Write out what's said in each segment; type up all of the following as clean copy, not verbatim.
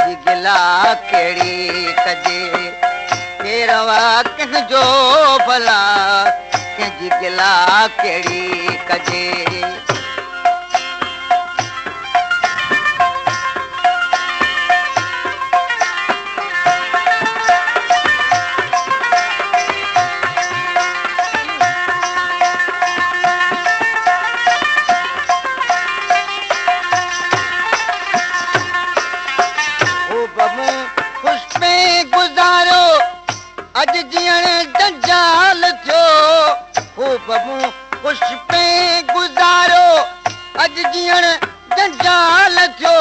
कंहिंजी गिला कहिड़ी कजे केरवा कंहिंजो भला कंहिंजी गिला कहिड़ी कजे अॼु जीअण जंजाल थियो ख़ूब मूं पुष्पे गुज़ारो अॼु जीअण जंजाल थियो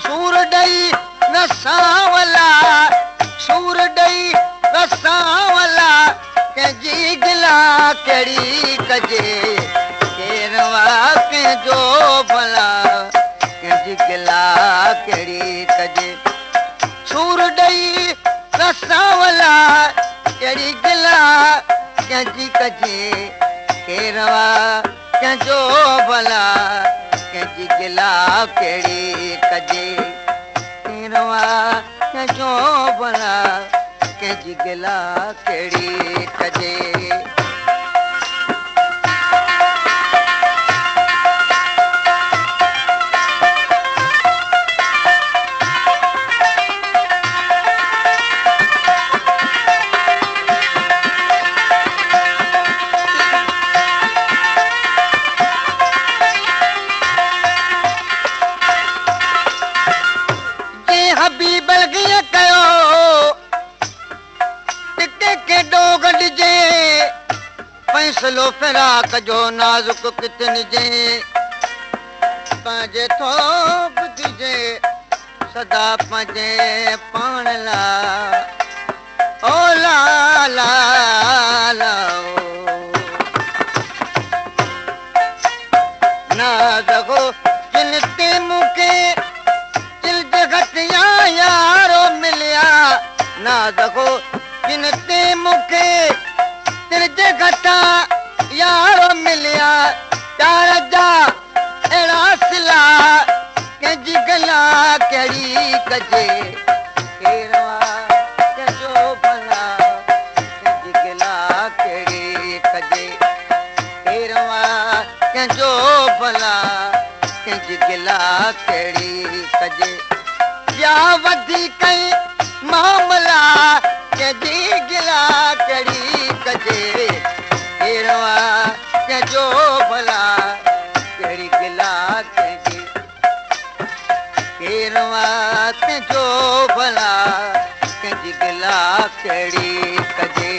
सूर ॾेई रसावला सूर ॾेई रसावला कंहिंजी गिला कहिड़ी कजे केरवा कंहिंजो भला कंहिंजी गिला कहिड़ी कजे सूर ॾेई रसावला कहिड़ी गिला कंहिंजी कजे केरवा कंहिंजो भला कंहिंजी गिला कहिड़ी कजे केरवा कंहिंजो भला कंहिंजी गिला कहिड़ी कजे फैसलो फिराक जो नाज़ुक कितन जे पंहिंजे थोप दिजे सदा पंहिंजे पाण ला ओ ला ला ला नाज़ुको चिलते मूंखे चिल जगतिया यारो मिलिया नाज़ुको चिलते मूंखे तिरजे घटा यारो मिलिया प्यार जा अहिड़ा सिला कंहिंजी गिला कहिड़ी कजे केरवा कंहिंजो भला कंहिंजी गिला कहिड़ी कजे केरवा कंहिंजो भला कंहिंजी गिला कहिड़ी कजे या वधीक मामला कंहिंजी गिला कहिड़ी कजे केरवा कंहिंजो भला कहिड़ी गिला कजे केरवा कंहिंजो भला कंहिंजी गिला कहिड़ी कजे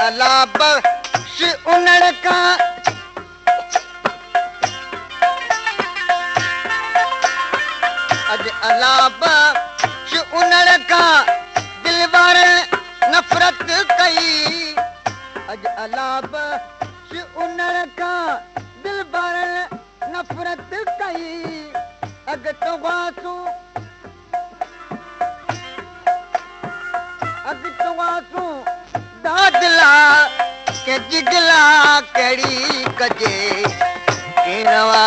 अला बख्श उन्हण का अज अला बख्श उन्हण का दिल वारनि नफ़रत कई अज अला बख्श उन्हण का दिल वारनि नफ़रत कई अग तवासू दादला कंहिंजी गिला कहिड़ी कजे केरवा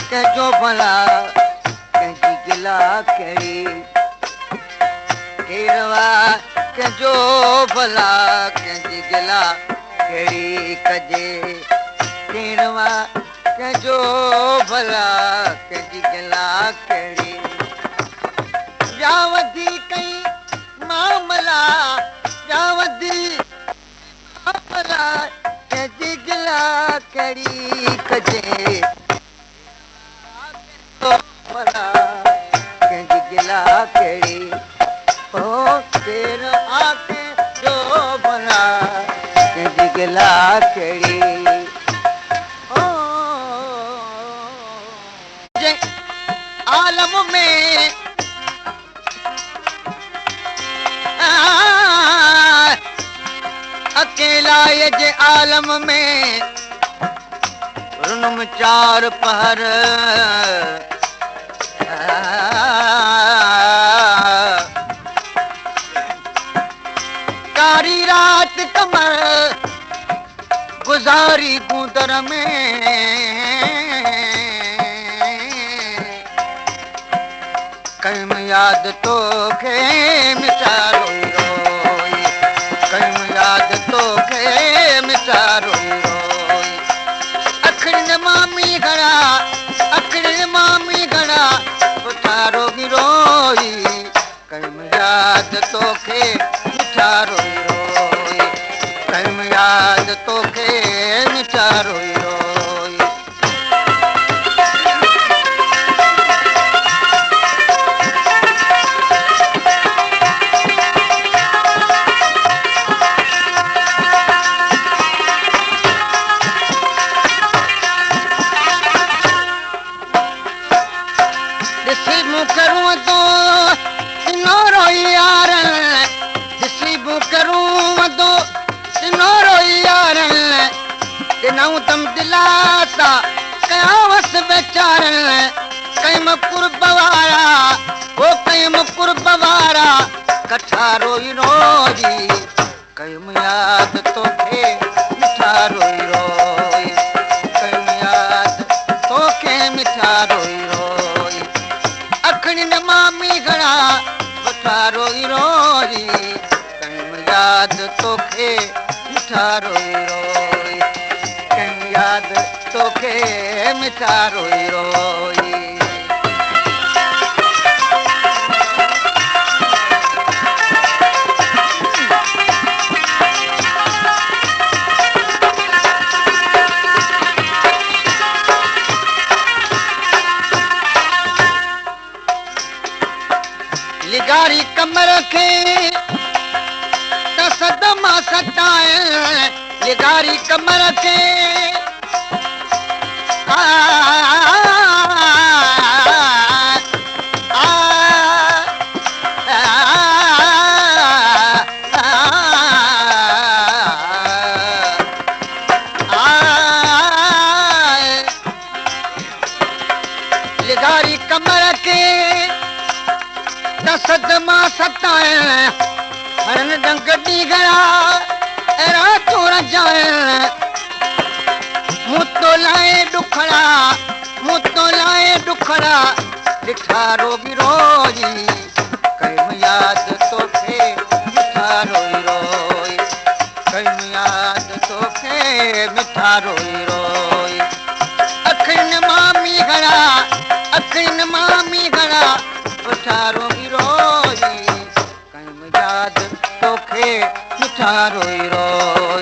कंहिंजो भला कंहिंजी गिला कहिड़ी केरवा कंहिंजो भला कंहिंजी गिला कहिड़ी कजे केरवा कंहिंजो भला कंहिंजी गिला कहिड़ी या वधीक मामला या वधीक मामला कंहिंजी गिला कहिड़ी कजे भला कंहिंजी गिला कहिड़ी ओ केर आके जो भला कंहिंजी गिला कहिड़ी आलम में अकेला ये जे आलम में रुनुम चार पहर कारी रात कमर गुजारी गूंदर में कम याद तो खे मिठा रोई रोई कम याद तो खे मिठा रोई रोई अखड़न मामी घड़ा अखड़न मामी घड़ा पुठारो भी रोई कम याद तो खे मिठा रोई रोई कम याद तो खे मिठा रोई रोई दिसी करूं तो सिनो रोई यार दिसी करूं तो सिनो रोई यार दिनाऊं तम दिलासा कयावस बेचारन कईम कुर्ब वारा वो कईम कुर्ब वारा कठा रोई रोई कईम याद तो खे मिठा रोई रोई कईम याद तो खे मिठा रोई रोई अखड़न मामी घड़ा वठा रोई रोई कईम याद तो खे मिठा रोई रोई कईम याद तो खे मिठा रोई रोई लिगारी कमर के तसदमा सताए लिगारी कमर के आ, आ, लिगारी कमर के सदमा सताए हरन डंगटी गड़ा रातों रजाए मुतो लाए दुखड़ा लिखा रोगी रोई कईम याद तो खे मिठा रोई रोई कईम याद तो खे मिठा रोई रोई अखड़न मामी घड़ा पुठारो भी रोई कईम याद तो खे मिठा रोई रोई